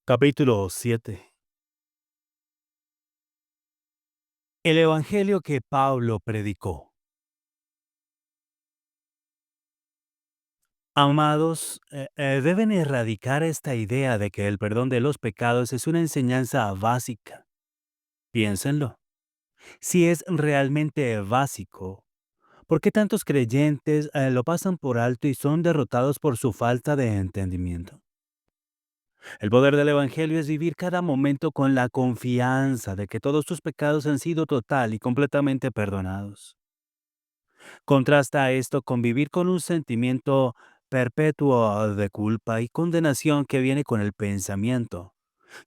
Capítulo 7. El Evangelio que Pablo predicó. Amados, deben erradicar esta idea de que el perdón de los pecados es una enseñanza básica. Piénsenlo. Si es realmente básico, ¿por qué tantos creyentes lo pasan por alto y son derrotados por su falta de entendimiento? El poder del Evangelio es vivir cada momento con la confianza de que todos tus pecados han sido total y completamente perdonados. Contrasta esto con vivir con un sentimiento perpetuo de culpa y condenación que viene con el pensamiento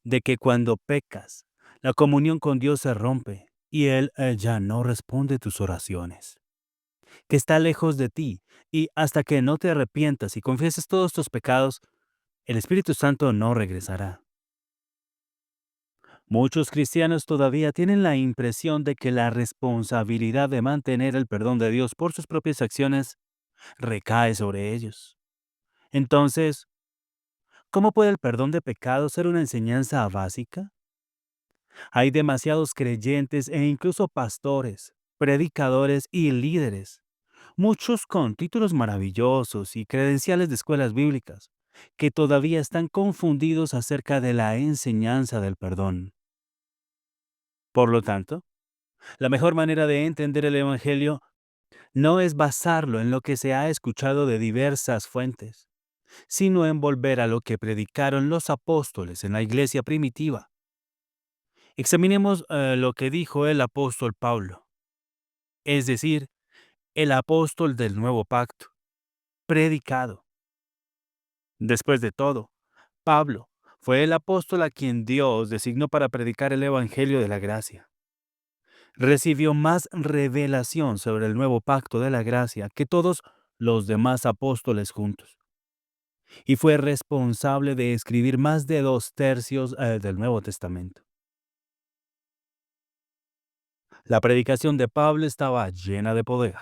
de que cuando pecas, la comunión con Dios se rompe y Él ya no responde tus oraciones, que está lejos de ti y hasta que no te arrepientas y confieses todos tus pecados, el Espíritu Santo no regresará. Muchos cristianos todavía tienen la impresión de que la responsabilidad de mantener el perdón de Dios por sus propias acciones recae sobre ellos. Entonces, ¿cómo puede el perdón de pecados ser una enseñanza básica? Hay demasiados creyentes e incluso pastores, predicadores y líderes, muchos con títulos maravillosos y credenciales de escuelas bíblicas, que todavía están confundidos acerca de la enseñanza del perdón. Por lo tanto, la mejor manera de entender el Evangelio no es basarlo en lo que se ha escuchado de diversas fuentes, sino en volver a lo que predicaron los apóstoles en la iglesia primitiva. Examinemos lo que dijo el apóstol Pablo, es decir, el apóstol del nuevo pacto, predicado. Después de todo, Pablo fue el apóstol a quien Dios designó para predicar el evangelio de la gracia. Recibió más revelación sobre el nuevo pacto de la gracia que todos los demás apóstoles juntos, y fue responsable de escribir más de 2/3 del Nuevo Testamento. La predicación de Pablo estaba llena de poder.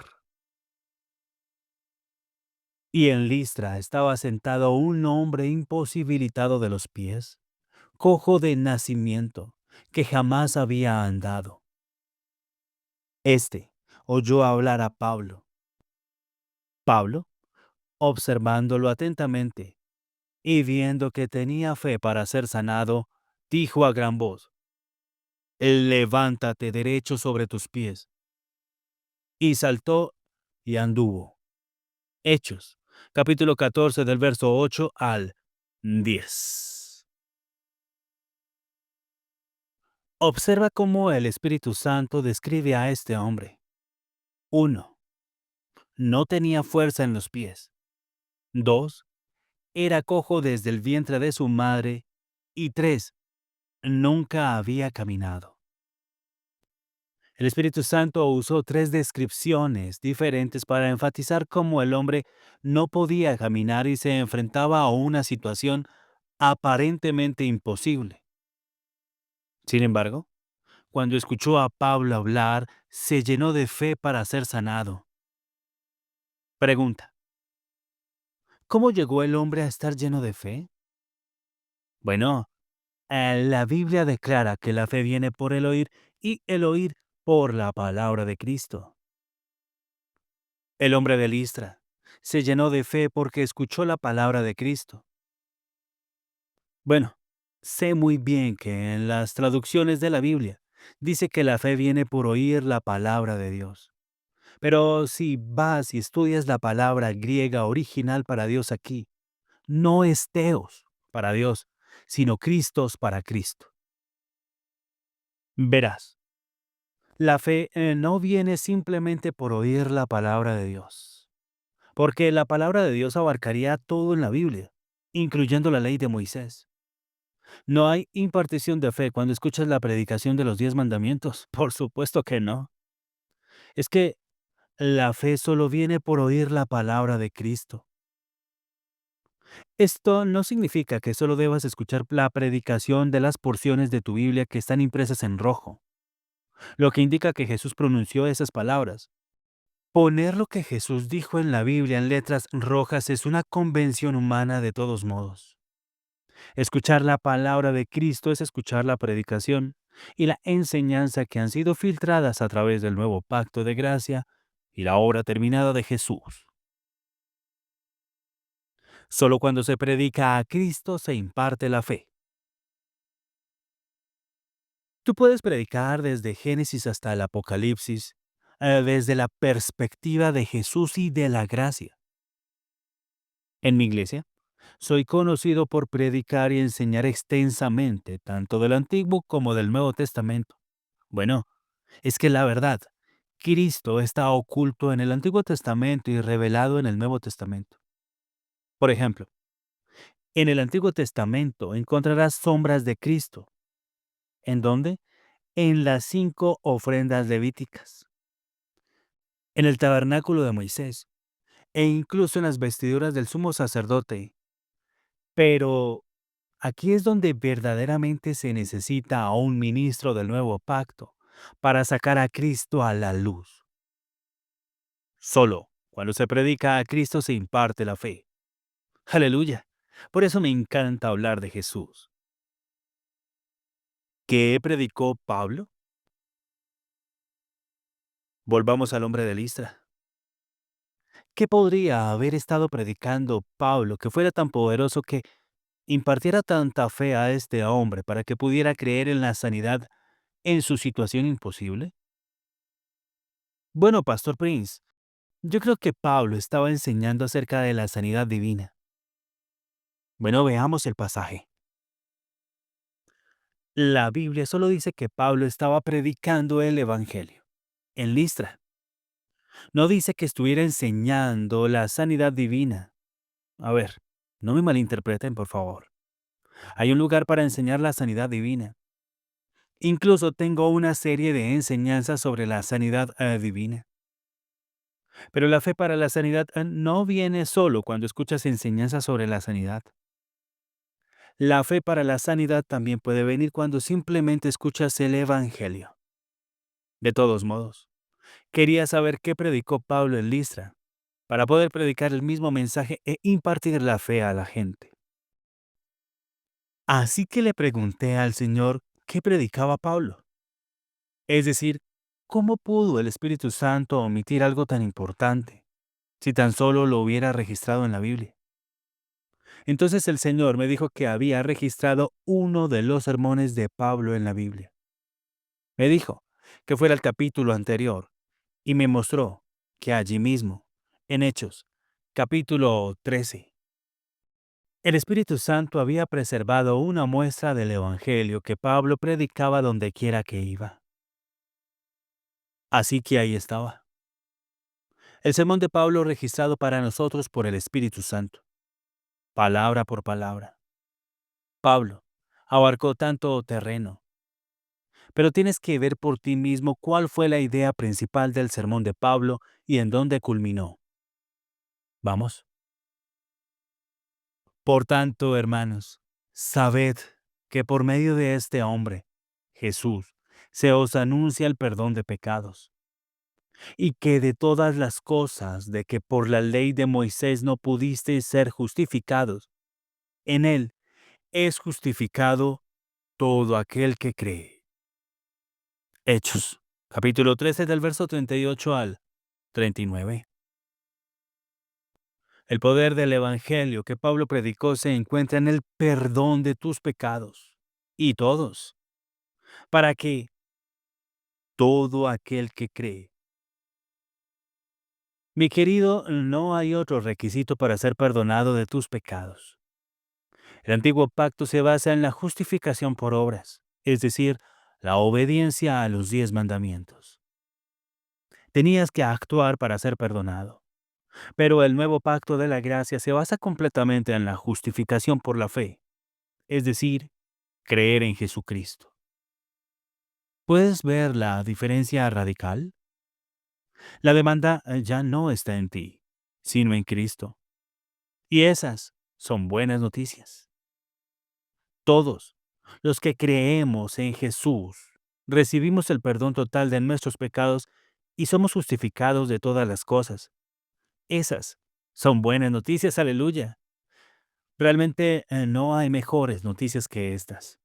Y en Listra estaba sentado un hombre imposibilitado de los pies, cojo de nacimiento, que jamás había andado. Este oyó hablar a Pablo. Pablo, observándolo atentamente y viendo que tenía fe para ser sanado, dijo a gran voz: «Levántate derecho sobre tus pies». Y saltó y anduvo. Hechos, capítulo 14, del verso 8 al 10. Observa cómo el Espíritu Santo describe a este hombre. 1. No tenía fuerza en los pies. 2. Era cojo desde el vientre de su madre. Y 3. Nunca había caminado. El Espíritu Santo usó 3 descripciones diferentes para enfatizar cómo el hombre no podía caminar y se enfrentaba a una situación aparentemente imposible. Sin embargo, cuando escuchó a Pablo hablar, se llenó de fe para ser sanado. Pregunta: ¿cómo llegó el hombre a estar lleno de fe? Bueno, la Biblia declara que la fe viene por el oír y el oír por la palabra de Cristo. El hombre de Listra se llenó de fe porque escuchó la palabra de Cristo. Bueno, sé muy bien que en las traducciones de la Biblia dice que la fe viene por oír la palabra de Dios. Pero si vas y estudias la palabra griega original para Dios aquí, no es teos para Dios, sino Cristos para Cristo. Verás, la fe no viene simplemente por oír la palabra de Dios, porque la palabra de Dios abarcaría todo en la Biblia, incluyendo la ley de Moisés. No hay impartición de fe cuando escuchas la predicación de los 10 mandamientos. Por supuesto que no. Es que la fe solo viene por oír la palabra de Cristo. Esto no significa que solo debas escuchar la predicación de las porciones de tu Biblia que están impresas en rojo, lo que indica que Jesús pronunció esas palabras. Poner lo que Jesús dijo en la Biblia en letras rojas es una convención humana de todos modos. Escuchar la palabra de Cristo es escuchar la predicación y la enseñanza que han sido filtradas a través del nuevo pacto de gracia y la obra terminada de Jesús. Solo cuando se predica a Cristo se imparte la fe. Tú puedes predicar desde Génesis hasta el Apocalipsis, desde la perspectiva de Jesús y de la gracia. En mi iglesia, soy conocido por predicar y enseñar extensamente tanto del Antiguo como del Nuevo Testamento. Bueno, es que la verdad, Cristo está oculto en el Antiguo Testamento y revelado en el Nuevo Testamento. Por ejemplo, en el Antiguo Testamento encontrarás sombras de Cristo. ¿En dónde? En las 5 ofrendas levíticas, en el tabernáculo de Moisés e incluso en las vestiduras del sumo sacerdote. Pero aquí es donde verdaderamente se necesita a un ministro del nuevo pacto para sacar a Cristo a la luz. Solo cuando se predica a Cristo se imparte la fe. Aleluya. Por eso me encanta hablar de Jesús. ¿Qué predicó Pablo? Volvamos al hombre de Listra. ¿Qué podría haber estado predicando Pablo que fuera tan poderoso que impartiera tanta fe a este hombre para que pudiera creer en la sanidad en su situación imposible? Bueno, Pastor Prince, yo creo que Pablo estaba enseñando acerca de la sanidad divina. Bueno, veamos el pasaje. La Biblia solo dice que Pablo estaba predicando el Evangelio en Listra. No dice que estuviera enseñando la sanidad divina. A ver, no me malinterpreten, por favor. Hay un lugar para enseñar la sanidad divina. Incluso tengo una serie de enseñanzas sobre la sanidad divina. Pero la fe para la sanidad no viene solo cuando escuchas enseñanzas sobre la sanidad. La fe para la sanidad también puede venir cuando simplemente escuchas el Evangelio. De todos modos, quería saber qué predicó Pablo en Listra para poder predicar el mismo mensaje e impartir la fe a la gente. Así que le pregunté al Señor qué predicaba Pablo. Es decir, ¿cómo pudo el Espíritu Santo omitir algo tan importante si tan solo lo hubiera registrado en la Biblia? Entonces el Señor me dijo que había registrado uno de los sermones de Pablo en la Biblia. Me dijo que fuera el capítulo anterior y me mostró que allí mismo, en Hechos, capítulo 13, el Espíritu Santo había preservado una muestra del Evangelio que Pablo predicaba donde quiera que iba. Así que ahí estaba, el sermón de Pablo registrado para nosotros por el Espíritu Santo, palabra por palabra. Pablo abarcó tanto terreno, pero tienes que ver por ti mismo cuál fue la idea principal del sermón de Pablo y en dónde culminó. ¿Vamos? Por tanto, hermanos, sabed que por medio de este hombre, Jesús, se os anuncia el perdón de pecados, y que de todas las cosas de que por la ley de Moisés no pudisteis ser justificados, en él es justificado todo aquel que cree. Hechos, capítulo 13 del verso 38 al 39. El poder del Evangelio que Pablo predicó se encuentra en el perdón de tus pecados, y todos, para que todo aquel que cree. Mi querido, no hay otro requisito para ser perdonado de tus pecados. El antiguo pacto se basa en la justificación por obras, es decir, la obediencia a los 10 mandamientos. Tenías que actuar para ser perdonado. Pero el nuevo pacto de la gracia se basa completamente en la justificación por la fe, es decir, creer en Jesucristo. ¿Puedes ver la diferencia radical? La demanda ya no está en ti, sino en Cristo. Y esas son buenas noticias. Todos los que creemos en Jesús recibimos el perdón total de nuestros pecados y somos justificados de todas las cosas. Esas son buenas noticias, aleluya. Realmente no hay mejores noticias que estas.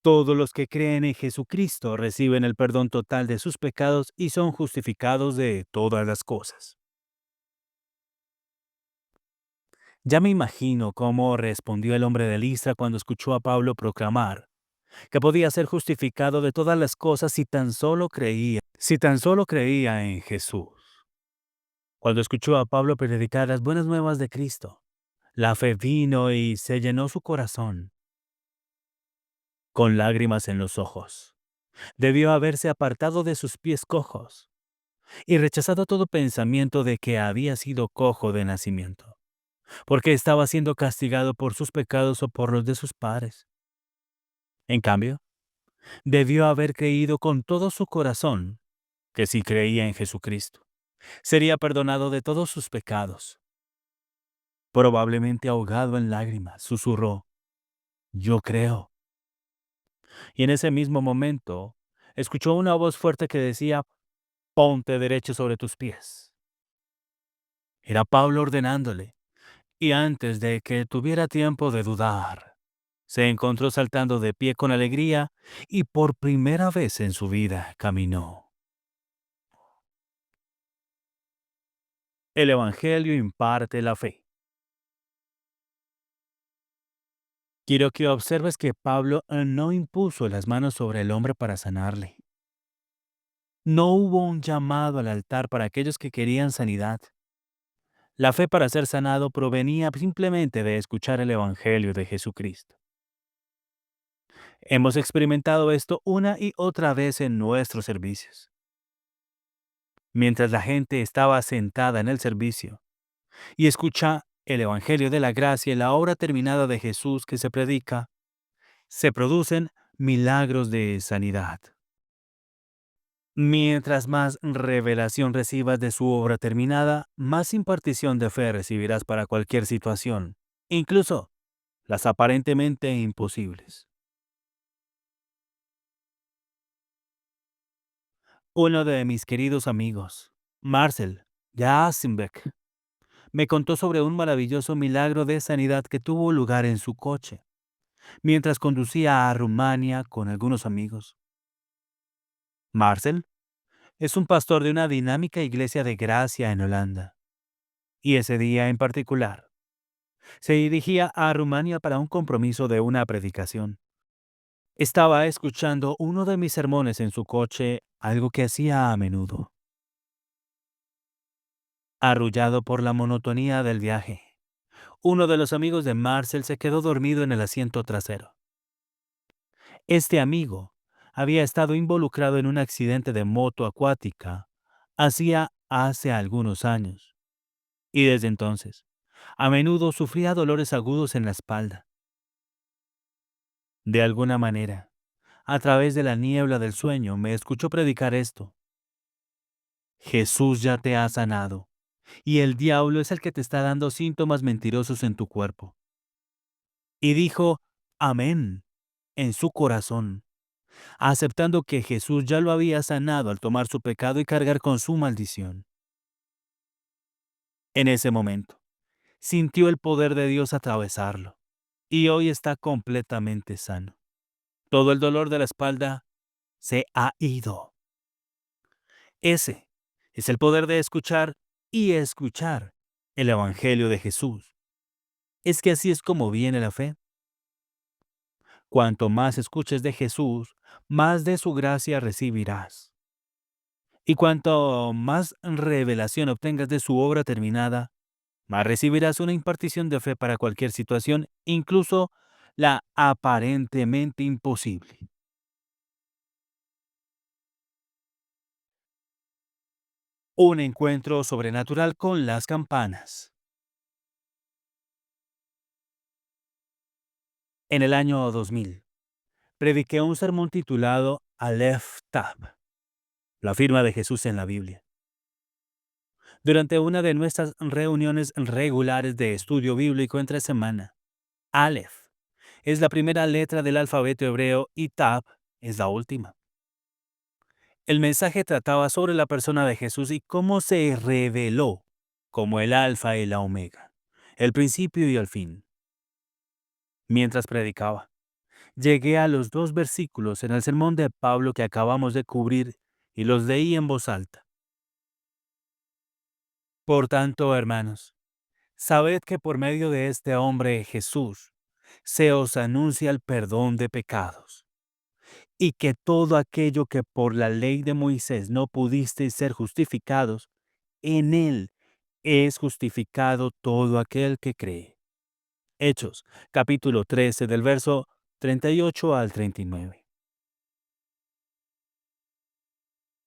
Todos los que creen en Jesucristo reciben el perdón total de sus pecados y son justificados de todas las cosas. Ya me imagino cómo respondió el hombre de Listra cuando escuchó a Pablo proclamar que podía ser justificado de todas las cosas si tan solo creía en Jesús. Cuando escuchó a Pablo predicar las buenas nuevas de Cristo, la fe vino y se llenó su corazón con lágrimas en los ojos. Debió haberse apartado de sus pies cojos y rechazado todo pensamiento de que había sido cojo de nacimiento, porque estaba siendo castigado por sus pecados o por los de sus padres. En cambio, debió haber creído con todo su corazón que si creía en Jesucristo, sería perdonado de todos sus pecados. Probablemente ahogado en lágrimas, susurró, «Yo creo». Y en ese mismo momento, escuchó una voz fuerte que decía, «Ponte derecho sobre tus pies». Era Pablo ordenándole, y antes de que tuviera tiempo de dudar, se encontró saltando de pie con alegría y por primera vez en su vida caminó. El Evangelio imparte la fe. Quiero que observes que Pablo no impuso las manos sobre el hombre para sanarle. No hubo un llamado al altar para aquellos que querían sanidad. La fe para ser sanado provenía simplemente de escuchar el Evangelio de Jesucristo. Hemos experimentado esto una y otra vez en nuestros servicios. Mientras la gente estaba sentada en el servicio y escucha el Evangelio de la gracia y la obra terminada de Jesús que se predica, se producen milagros de sanidad. Mientras más revelación recibas de su obra terminada, más impartición de fe recibirás para cualquier situación, incluso las aparentemente imposibles. Uno de mis queridos amigos, Marcel Jassenbeck, me contó sobre un maravilloso milagro de sanidad que tuvo lugar en su coche, mientras conducía a Rumania con algunos amigos. Marcel es un pastor de una dinámica iglesia de gracia en Holanda, y ese día en particular, se dirigía a Rumania para un compromiso de una predicación. Estaba escuchando uno de mis sermones en su coche, algo que hacía a menudo. Arrullado por la monotonía del viaje, uno de los amigos de Marcel se quedó dormido en el asiento trasero. Este amigo había estado involucrado en un accidente de moto acuática hacía hace algunos años, y desde entonces, a menudo sufría dolores agudos en la espalda. De alguna manera, a través de la niebla del sueño, me escuchó predicar esto. Jesús ya te ha sanado, y el diablo es el que te está dando síntomas mentirosos en tu cuerpo. Y dijo, amén, en su corazón, aceptando que Jesús ya lo había sanado al tomar su pecado y cargar con su maldición. En ese momento, sintió el poder de Dios atravesarlo, y hoy está completamente sano. Todo el dolor de la espalda se ha ido. Ese es el poder de escuchar y escuchar el Evangelio de Jesús. Es que así es como viene la fe. Cuanto más escuches de Jesús, más de su gracia recibirás. Y cuanto más revelación obtengas de su obra terminada, más recibirás una impartición de fe para cualquier situación, incluso la aparentemente imposible. Un encuentro sobrenatural con las campanas. En el año 2000, prediqué un sermón titulado Aleph Tab, la firma de Jesús en la Biblia. Durante una de nuestras reuniones regulares de estudio bíblico entre semana, Aleph es la primera letra del alfabeto hebreo y Tab es la última. El mensaje trataba sobre la persona de Jesús y cómo se reveló como el Alfa y la Omega, el principio y el fin. Mientras predicaba, llegué a los 2 versículos en el sermón de Pablo que acabamos de cubrir y los leí en voz alta. Por tanto, hermanos, sabed que por medio de este hombre Jesús se os anuncia el perdón de pecados, y que todo aquello que por la ley de Moisés no pudisteis ser justificados, en él es justificado todo aquel que cree. Hechos, capítulo 13, del verso 38 al 39.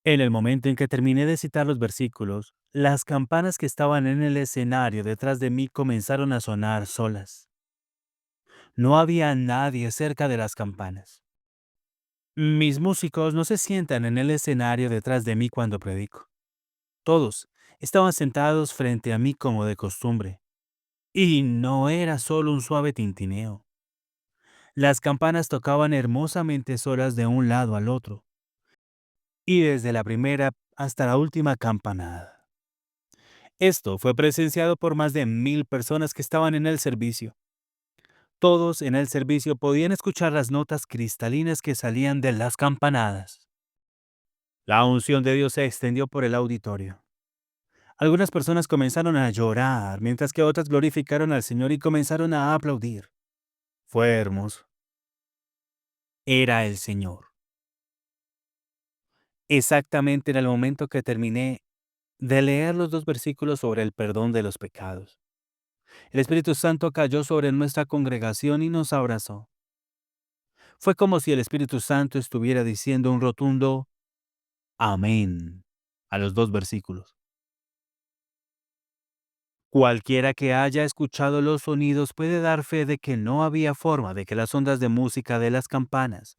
En el momento en que terminé de citar los versículos, las campanas que estaban en el escenario detrás de mí comenzaron a sonar solas. No había nadie cerca de las campanas. Mis músicos no se sientan en el escenario detrás de mí cuando predico. Todos estaban sentados frente a mí como de costumbre. Y no era solo un suave tintineo. Las campanas tocaban hermosamente solas de un lado al otro, y desde la primera hasta la última campanada. Esto fue presenciado por más de 1000 personas que estaban en el servicio. Todos en el servicio podían escuchar las notas cristalinas que salían de las campanadas. La unción de Dios se extendió por el auditorio. Algunas personas comenzaron a llorar, mientras que otras glorificaron al Señor y comenzaron a aplaudir. Fue hermoso. Era el Señor. Exactamente en el momento que terminé de leer los 2 versículos sobre el perdón de los pecados, el Espíritu Santo cayó sobre nuestra congregación y nos abrazó. Fue como si el Espíritu Santo estuviera diciendo un rotundo amén a los 2 versículos. Cualquiera que haya escuchado los sonidos puede dar fe de que no había forma de que las ondas de música de las campanas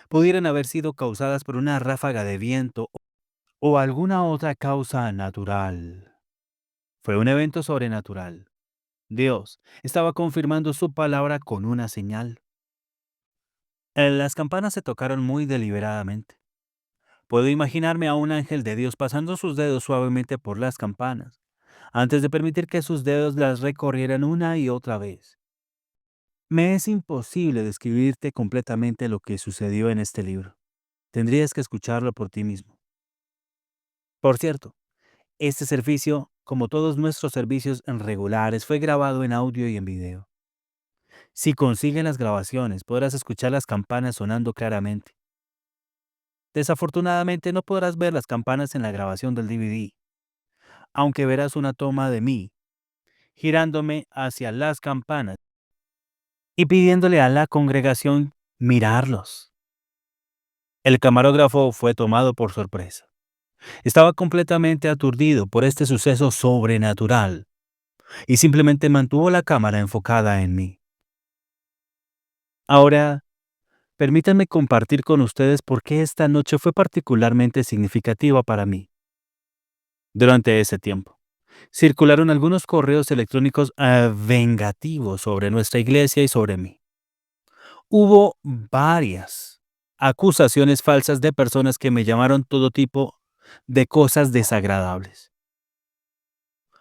pudieran haber sido causadas por una ráfaga de viento o alguna otra causa natural. Fue un evento sobrenatural. Dios estaba confirmando su palabra con una señal. Las campanas se tocaron muy deliberadamente. Puedo imaginarme a un ángel de Dios pasando sus dedos suavemente por las campanas, antes de permitir que sus dedos las recorrieran una y otra vez. Me es imposible describirte completamente lo que sucedió en este libro. Tendrías que escucharlo por ti mismo. Por cierto, este servicio, como todos nuestros servicios regulares, fue grabado en audio y en video. Si consigues las grabaciones, podrás escuchar las campanas sonando claramente. Desafortunadamente, no podrás ver las campanas en la grabación del DVD, aunque verás una toma de mí girándome hacia las campanas y pidiéndole a la congregación mirarlos. El camarógrafo fue tomado por sorpresa. Estaba completamente aturdido por este suceso sobrenatural y simplemente mantuvo la cámara enfocada en mí. Ahora, permítanme compartir con ustedes por qué esta noche fue particularmente significativa para mí. Durante ese tiempo, circularon algunos correos electrónicos vengativos sobre nuestra iglesia y sobre mí. Hubo varias acusaciones falsas de personas que me llamaron todo tipo de cosas desagradables,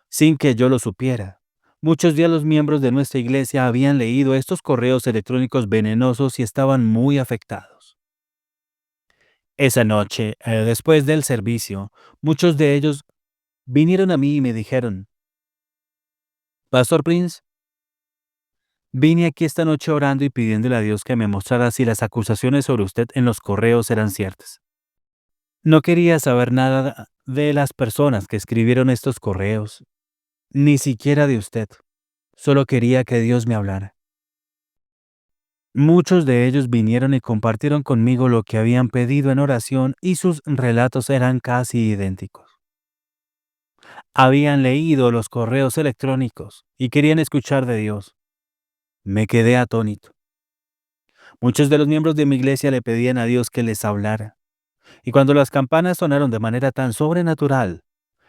sin que yo lo supiera. Muchos de los miembros de nuestra iglesia habían leído estos correos electrónicos venenosos y estaban muy afectados. Esa noche, después del servicio, muchos de ellos vinieron a mí y me dijeron: Pastor Prince, vine aquí esta noche orando y pidiéndole a Dios que me mostrara si las acusaciones sobre usted en los correos eran ciertas. No quería saber nada de las personas que escribieron estos correos, ni siquiera de usted. Solo quería que Dios me hablara. Muchos de ellos vinieron y compartieron conmigo lo que habían pedido en oración y sus relatos eran casi idénticos. Habían leído los correos electrónicos y querían escuchar de Dios. Me quedé atónito. Muchos de los miembros de mi iglesia le pedían a Dios que les hablara. Y cuando las campanas sonaron de manera tan sobrenatural,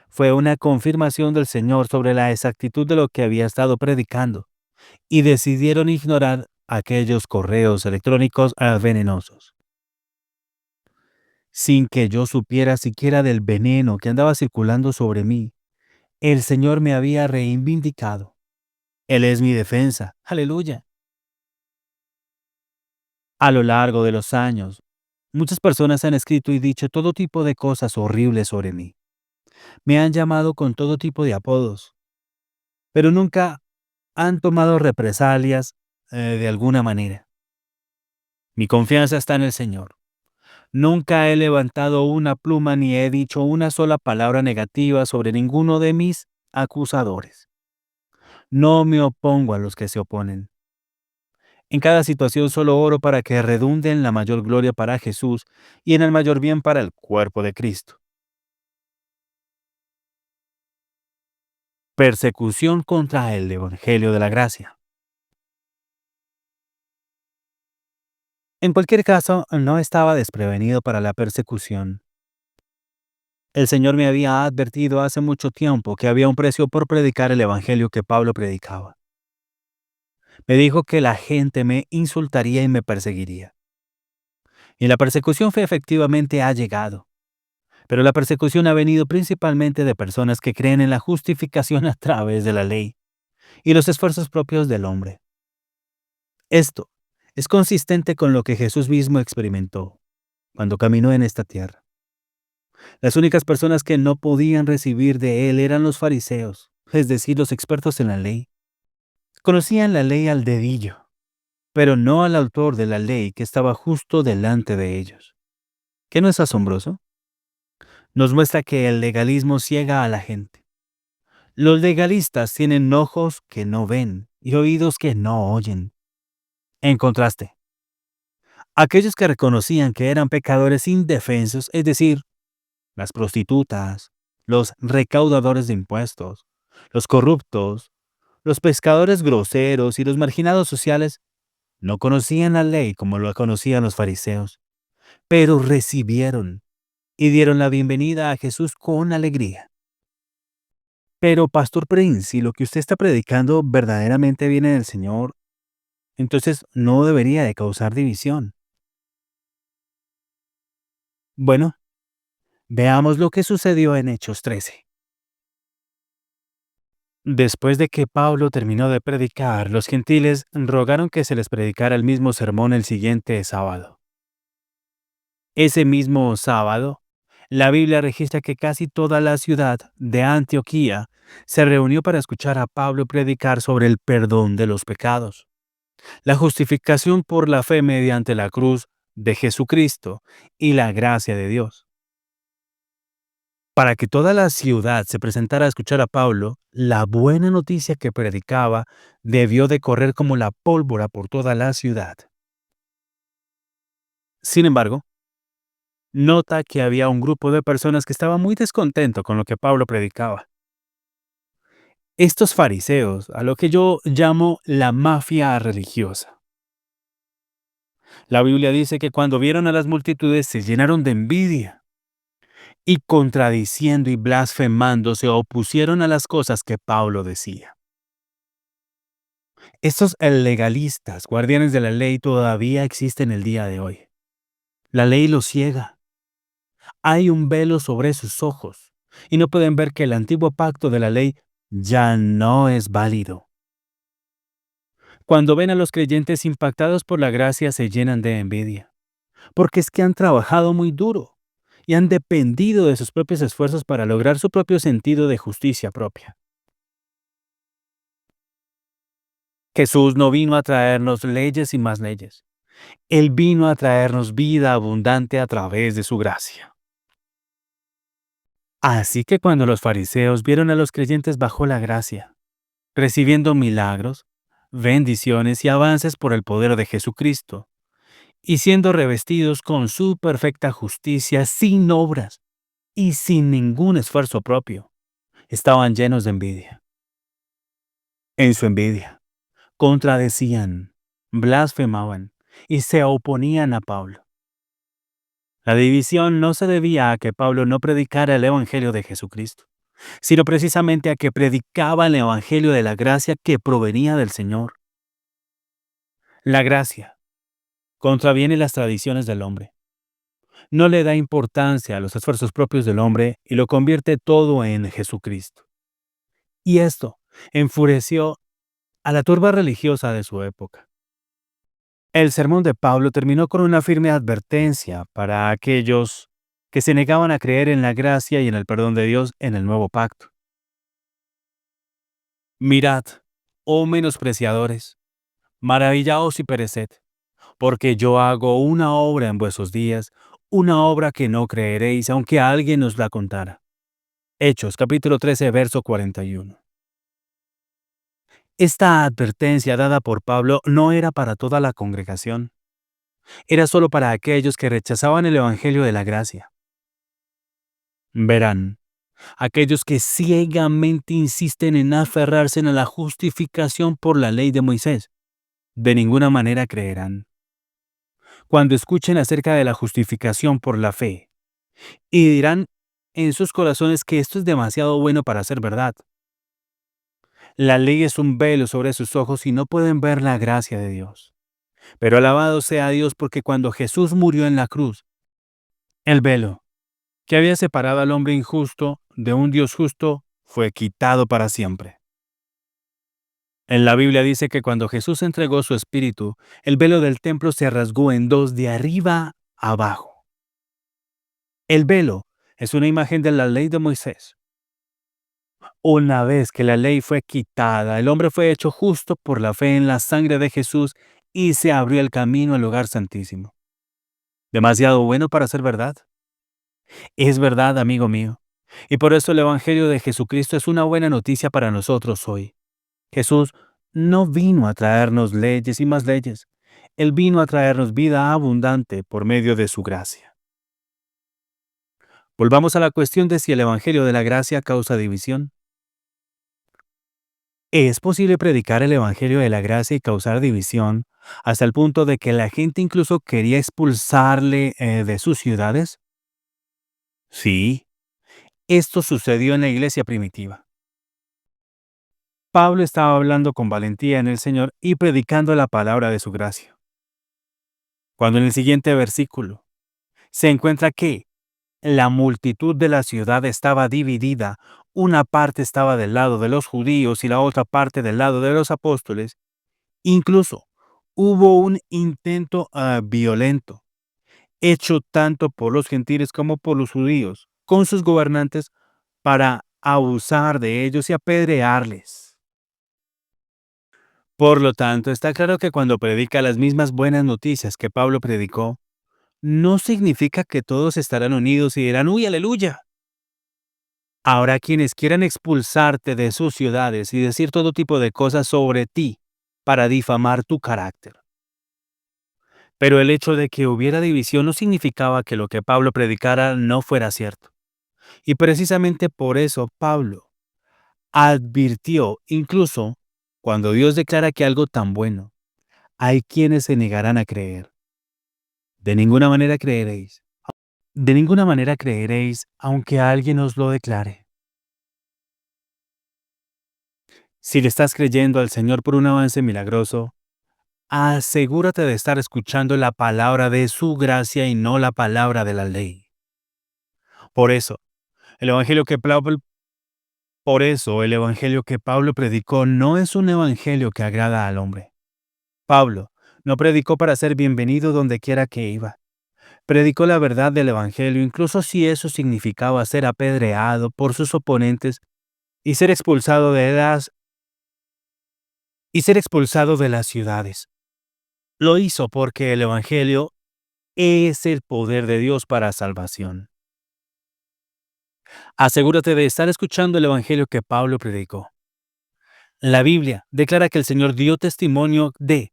fue una confirmación del Señor sobre la exactitud de lo que había estado predicando, y decidieron ignorar aquellos correos electrónicos venenosos. Sin que yo supiera siquiera del veneno que andaba circulando sobre mí, El Señor me había reivindicado. Él es mi defensa. Aleluya. A lo largo de los años, muchas personas han escrito y dicho todo tipo de cosas horribles sobre mí. Me han llamado con todo tipo de apodos, pero nunca han tomado represalias de alguna manera. Mi confianza está en el Señor. Nunca he levantado una pluma ni he dicho una sola palabra negativa sobre ninguno de mis acusadores. No me opongo a los que se oponen. En cada situación solo oro para que redunde en la mayor gloria para Jesús y en el mayor bien para el cuerpo de Cristo. Persecución contra el Evangelio de la Gracia. En cualquier caso, no estaba desprevenido para la persecución. El Señor me había advertido hace mucho tiempo que había un precio por predicar el Evangelio que Pablo predicaba. Me dijo que la gente me insultaría y me perseguiría. Y la persecución efectivamente ha llegado. Pero la persecución ha venido principalmente de personas que creen en la justificación a través de la ley y los esfuerzos propios del hombre. Esto es consistente con lo que Jesús mismo experimentó cuando caminó en esta tierra. Las únicas personas que no podían recibir de él eran los fariseos, es decir, los expertos en la ley. Conocían la ley al dedillo, pero no al autor de la ley que estaba justo delante de ellos. ¿Qué no es asombroso? Nos muestra que el legalismo ciega a la gente. Los legalistas tienen ojos que no ven y oídos que no oyen. En contraste, aquellos que reconocían que eran pecadores indefensos, es decir, las prostitutas, los recaudadores de impuestos, los corruptos, los pescadores groseros y los marginados sociales, no conocían la ley como lo conocían los fariseos, pero recibieron y dieron la bienvenida a Jesús con alegría. Pero, Pastor Prince, si lo que usted está predicando verdaderamente viene del Señor, entonces no debería de causar división. Bueno, veamos lo que sucedió en Hechos 13. Después de que Pablo terminó de predicar, los gentiles rogaron que se les predicara el mismo sermón el siguiente sábado. Ese mismo sábado, la Biblia registra que casi toda la ciudad de Antioquía se reunió para escuchar a Pablo predicar sobre el perdón de los pecados, la justificación por la fe mediante la cruz de Jesucristo y la gracia de Dios. Para que toda la ciudad se presentara a escuchar a Pablo, la buena noticia que predicaba debió de correr como la pólvora por toda la ciudad. Sin embargo, nota que había un grupo de personas que estaba muy descontento con lo que Pablo predicaba. Estos fariseos, a lo que yo llamo la mafia religiosa. La Biblia dice que cuando vieron a las multitudes se llenaron de envidia y contradiciendo y blasfemando se opusieron a las cosas que Pablo decía. Estos legalistas, guardianes de la ley, todavía existen el día de hoy. La ley los ciega. Hay un velo sobre sus ojos y no pueden ver que el antiguo pacto de la ley ya no es válido. Cuando ven a los creyentes impactados por la gracia se llenan de envidia, porque es que han trabajado muy duro y han dependido de sus propios esfuerzos para lograr su propio sentido de justicia propia. Jesús no vino a traernos leyes y más leyes. Él vino a traernos vida abundante a través de su gracia. Así que cuando los fariseos vieron a los creyentes bajo la gracia, recibiendo milagros, bendiciones y avances por el poder de Jesucristo, y siendo revestidos con su perfecta justicia sin obras y sin ningún esfuerzo propio, estaban llenos de envidia. En su envidia, contradecían, blasfemaban y se oponían a Pablo. La división no se debía a que Pablo no predicara el Evangelio de Jesucristo, sino precisamente a que predicaba el Evangelio de la gracia que provenía del Señor. La gracia contraviene las tradiciones del hombre. No le da importancia a los esfuerzos propios del hombre y lo convierte todo en Jesucristo. Y esto enfureció a la turba religiosa de su época. El sermón de Pablo terminó con una firme advertencia para aquellos que se negaban a creer en la gracia y en el perdón de Dios en el nuevo pacto. Mirad, oh menospreciadores, maravillaos y pereced, porque yo hago una obra en vuestros días, una obra que no creeréis, aunque alguien os la contara. Hechos capítulo 13, verso 41. Esta advertencia dada por Pablo no era para toda la congregación, era solo para aquellos que rechazaban el Evangelio de la gracia. Verán, aquellos que ciegamente insisten en aferrarse a la justificación por la ley de Moisés, de ninguna manera creerán. Cuando escuchen acerca de la justificación por la fe, y dirán en sus corazones que esto es demasiado bueno para ser verdad. La ley es un velo sobre sus ojos y no pueden ver la gracia de Dios. Pero alabado sea Dios porque cuando Jesús murió en la cruz, el velo que había separado al hombre injusto de un Dios justo fue quitado para siempre. En la Biblia dice que cuando Jesús entregó su espíritu, el velo del templo se rasgó en dos de arriba a abajo. El velo es una imagen de la ley de Moisés. Una vez que la ley fue quitada, el hombre fue hecho justo por la fe en la sangre de Jesús y se abrió el camino al lugar santísimo. ¿Demasiado bueno para ser verdad? Es verdad, amigo mío. Y por eso el Evangelio de Jesucristo es una buena noticia para nosotros hoy. Jesús no vino a traernos leyes y más leyes. Él vino a traernos vida abundante por medio de su gracia. Volvamos a la cuestión de si el Evangelio de la gracia causa división. ¿Es posible predicar el Evangelio de la gracia y causar división hasta el punto de que la gente incluso quería expulsarle de sus ciudades? Sí, esto sucedió en la iglesia primitiva. Pablo estaba hablando con valentía en el Señor y predicando la palabra de su gracia. Cuando en el siguiente versículo se encuentra que la multitud de la ciudad estaba dividida, una parte estaba del lado de los judíos y la otra parte del lado de los apóstoles, incluso hubo un intento violento, hecho tanto por los gentiles como por los judíos, con sus gobernantes, para abusar de ellos y apedrearles. Por lo tanto, está claro que cuando predica las mismas buenas noticias que Pablo predicó, no significa que todos estarán unidos y dirán, ¡Uy, aleluya! Habrá quienes quieran expulsarte de sus ciudades y decir todo tipo de cosas sobre ti para difamar tu carácter. Pero el hecho de que hubiera división no significaba que lo que Pablo predicara no fuera cierto. Y precisamente por eso Pablo advirtió, incluso cuando Dios declara que algo tan bueno, hay quienes se negarán a creer. De ninguna manera creeréis. De ninguna manera creeréis, aunque alguien os lo declare. Si le estás creyendo al Señor por un avance milagroso, asegúrate de estar escuchando la palabra de su gracia y no la palabra de la ley. Por eso, el evangelio que Pablo, el evangelio que Pablo predicó no es un evangelio que agrada al hombre. Pablo no predicó para ser bienvenido donde quiera que iba. Predicó la verdad del evangelio, incluso si eso significaba ser apedreado por sus oponentes y ser expulsado de las ciudades. Lo hizo porque el evangelio es el poder de Dios para salvación. Asegúrate de estar escuchando el evangelio que Pablo predicó. La Biblia declara que el Señor dio testimonio de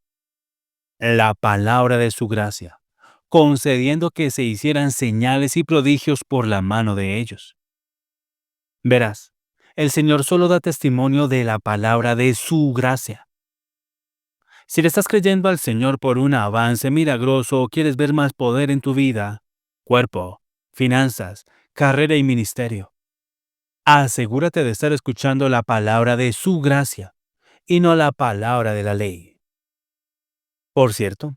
la palabra de su gracia, concediendo que se hicieran señales y prodigios por la mano de ellos. Verás, el Señor solo da testimonio de la palabra de su gracia. Si le estás creyendo al Señor por un avance milagroso o quieres ver más poder en tu vida, cuerpo, finanzas, carrera y ministerio, asegúrate de estar escuchando la palabra de su gracia y no la palabra de la ley. Por cierto,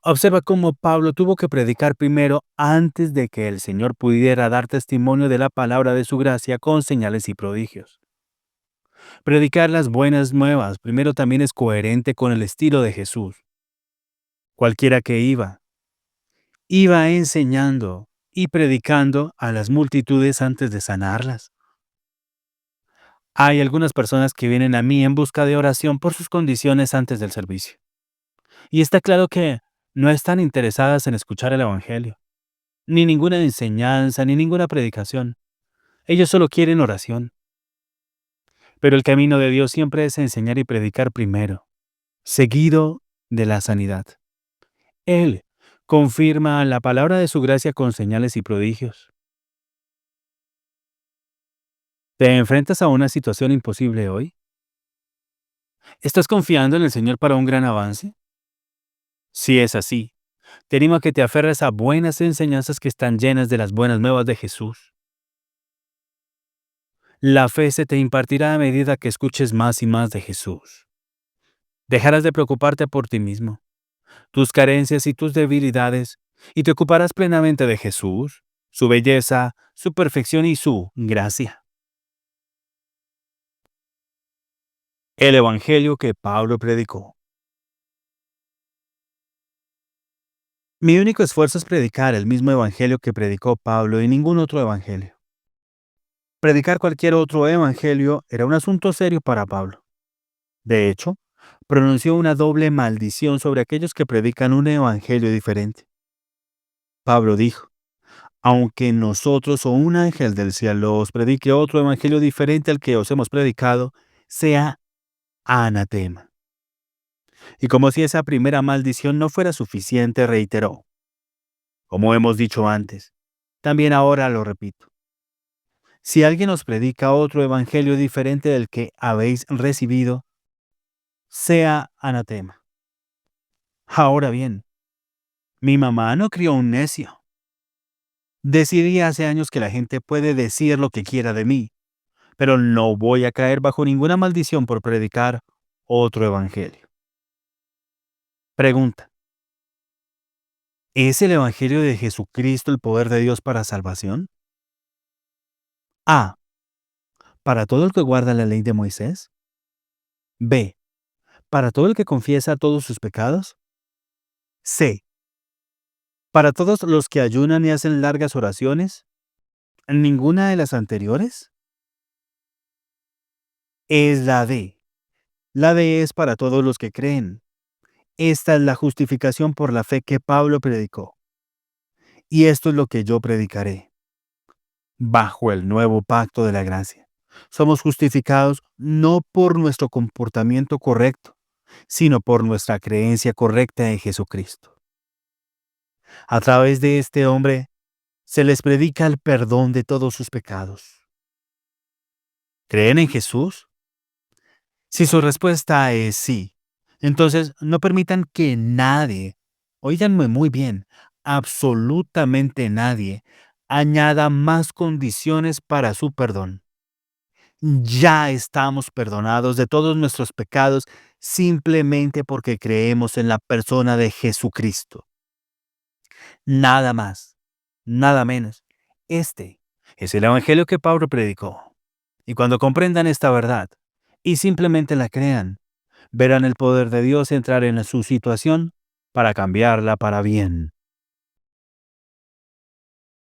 observa cómo Pablo tuvo que predicar primero antes de que el Señor pudiera dar testimonio de la palabra de su gracia con señales y prodigios. Predicar las buenas nuevas primero también es coherente con el estilo de Jesús. Cualquiera que iba enseñando y predicando a las multitudes antes de sanarlas. Hay algunas personas que vienen a mí en busca de oración por sus condiciones antes del servicio. Y está claro que no están interesadas en escuchar el Evangelio, ni ninguna enseñanza, ni ninguna predicación. Ellos solo quieren oración. Pero el camino de Dios siempre es enseñar y predicar primero, seguido de la sanidad. Él confirma la palabra de su gracia con señales y prodigios. ¿Te enfrentas a una situación imposible hoy? ¿Estás confiando en el Señor para un gran avance? Si es así, te animo a que te aferres a buenas enseñanzas que están llenas de las buenas nuevas de Jesús. La fe se te impartirá a medida que escuches más y más de Jesús. Dejarás de preocuparte por ti mismo, tus carencias y tus debilidades, y te ocuparás plenamente de Jesús, su belleza, su perfección y su gracia. El Evangelio que Pablo predicó. Mi único esfuerzo es predicar el mismo Evangelio que predicó Pablo y ningún otro Evangelio. Predicar cualquier otro Evangelio era un asunto serio para Pablo. De hecho, pronunció una doble maldición sobre aquellos que predican un Evangelio diferente. Pablo dijo: aunque nosotros o un ángel del cielo os predique otro evangelio diferente al que os hemos predicado, sea anatema. Y como si esa primera maldición no fuera suficiente, reiteró: como hemos dicho antes, también ahora lo repito. Si alguien os predica otro evangelio diferente del que habéis recibido, sea anatema. Ahora bien, mi mamá no crió un necio. Decidí hace años que la gente puede decir lo que quiera de mí, pero no voy a caer bajo ninguna maldición por predicar otro evangelio. Pregunta: ¿es el evangelio de Jesucristo el poder de Dios para salvación? A. ¿Para todo el que guarda la ley de Moisés? B. ¿Para todo el que confiesa todos sus pecados? C. ¿Para todos los que ayunan y hacen largas oraciones? ¿Ninguna de las anteriores? Es la D. La D es para todos los que creen. Esta es la justificación por la fe que Pablo predicó. Y esto es lo que yo predicaré. Bajo el nuevo pacto de la gracia, somos justificados no por nuestro comportamiento correcto, sino por nuestra creencia correcta en Jesucristo. A través de este hombre se les predica el perdón de todos sus pecados. ¿Creen en Jesús? Si su respuesta es sí, entonces no permitan que nadie, oíganme muy bien, absolutamente nadie, añada más condiciones para su perdón. Ya estamos perdonados de todos nuestros pecados simplemente porque creemos en la persona de Jesucristo. Nada más, nada menos. Este es el Evangelio que Pablo predicó. Y cuando comprendan esta verdad y simplemente la crean, verán el poder de Dios entrar en su situación para cambiarla para bien.